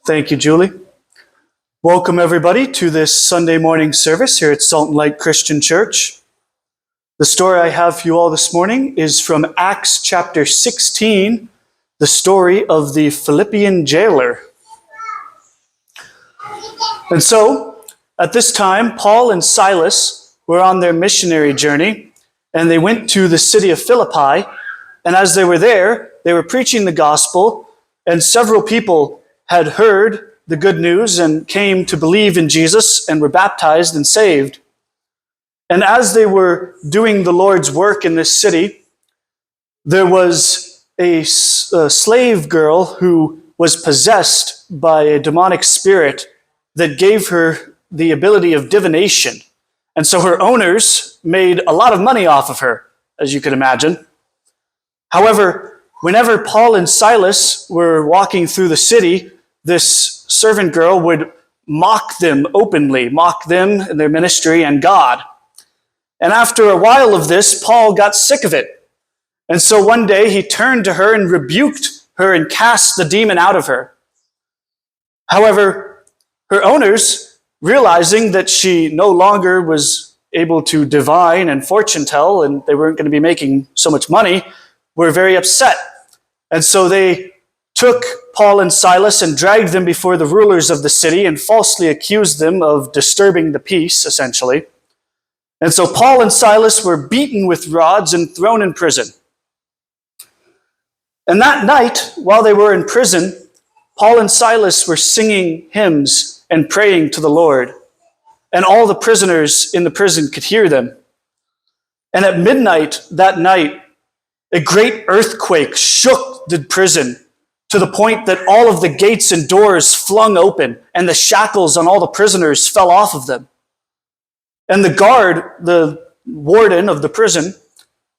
Thank you, Julie. Welcome, everybody, to this Sunday morning service here at Salt and Light Christian Church. The story I have for you all this morning is from Acts chapter 16, the story of the Philippian jailer. And so, at this time, Paul and Silas were on their missionary journey, and they went to the city of Philippi, and as they were there, they were preaching the gospel, and several people had heard the good news and came to believe in Jesus and were baptized and saved. And as they were doing the Lord's work in this city, there was a slave girl who was possessed by a demonic spirit that gave her the ability of divination. And so her owners made a lot of money off of her, as you can imagine. However, whenever Paul and Silas were walking through the city, this servant girl would mock them openly, mock them and their ministry and God. And after a while of this, Paul got sick of it. And so one day he turned to her and rebuked her and cast the demon out of her. However, her owners, realizing that she no longer was able to divine and fortune tell, and they weren't going to be making so much money, were very upset. And so they took Paul and Silas and dragged them before the rulers of the city and falsely accused them of disturbing the peace, essentially. And so Paul and Silas were beaten with rods and thrown in prison. And that night, while they were in prison, Paul and Silas were singing hymns and praying to the Lord. And all the prisoners in the prison could hear them. And at midnight that night, a great earthquake shook the prison to the point that all of the gates and doors flung open and the shackles on all the prisoners fell off of them. And the guard, the warden of the prison,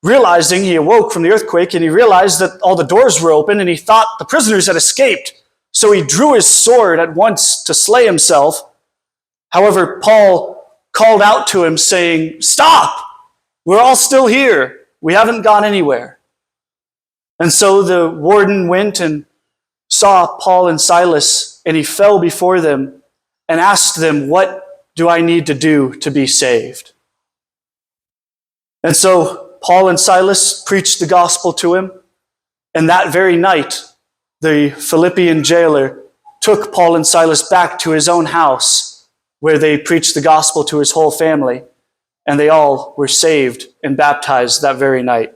realizing, he awoke from the earthquake and he realized that all the doors were open and he thought the prisoners had escaped. So he drew his sword at once to slay himself. However, Paul called out to him saying, "Stop! We're all still here. We haven't gone anywhere." And so the warden went and saw Paul and Silas, and he fell before them and asked them, "What do I need to do to be saved?" And so Paul and Silas preached the gospel to him, and that very night, the Philippian jailer took Paul and Silas back to his own house, where they preached the gospel to his whole family, and they all were saved and baptized that very night.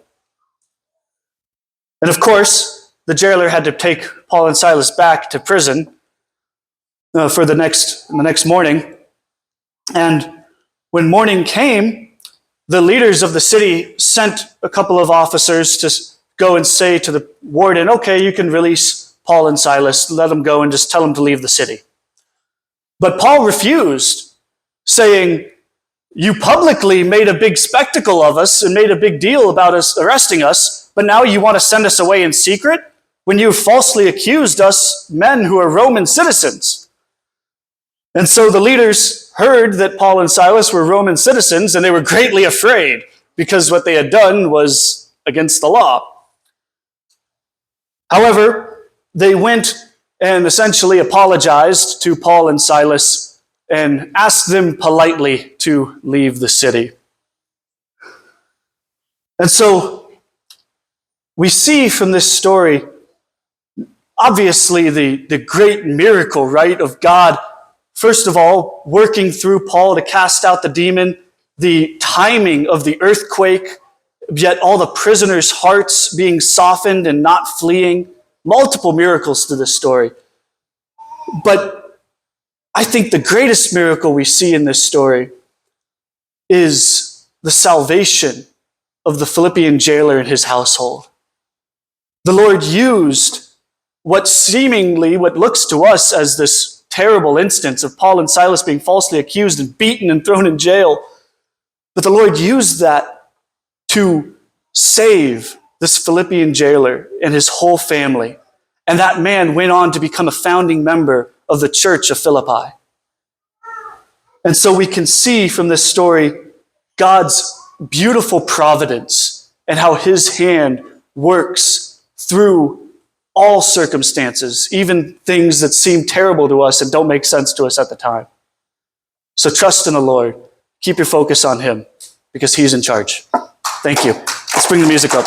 And of course, the jailer had to take Paul and Silas back to prison for the next morning. And when morning came, the leaders of the city sent a couple of officers to go and say to the warden, "Okay, you can release Paul and Silas, let them go and just tell them to leave the city." But Paul refused, saying, "You publicly made a big spectacle of us and made a big deal about us arresting us, but now you want to send us away in secret when you falsely accused us, men who are Roman citizens." And so the leaders heard that Paul and Silas were Roman citizens, and they were greatly afraid because what they had done was against the law. However, they went and essentially apologized to Paul and Silas and asked them politely to leave the city. And so we see from this story, obviously the great miracle, right, of God, first of all, working through Paul to cast out the demon, the timing of the earthquake, yet all the prisoners' hearts being softened and not fleeing, multiple miracles to this story. But I think the greatest miracle we see in this story is the salvation of the Philippian jailer and his household. The Lord used what looks to us as this terrible instance of Paul and Silas being falsely accused and beaten and thrown in jail. But the Lord used that to save this Philippian jailer and his whole family. And that man went on to become a founding member of the church of Philippi. And so we can see from this story God's beautiful providence and how his hand works through all circumstances, even things that seem terrible to us and don't make sense to us at the time. So trust in the Lord. Keep your focus on him because he's in charge. Thank you. Let's bring the music up.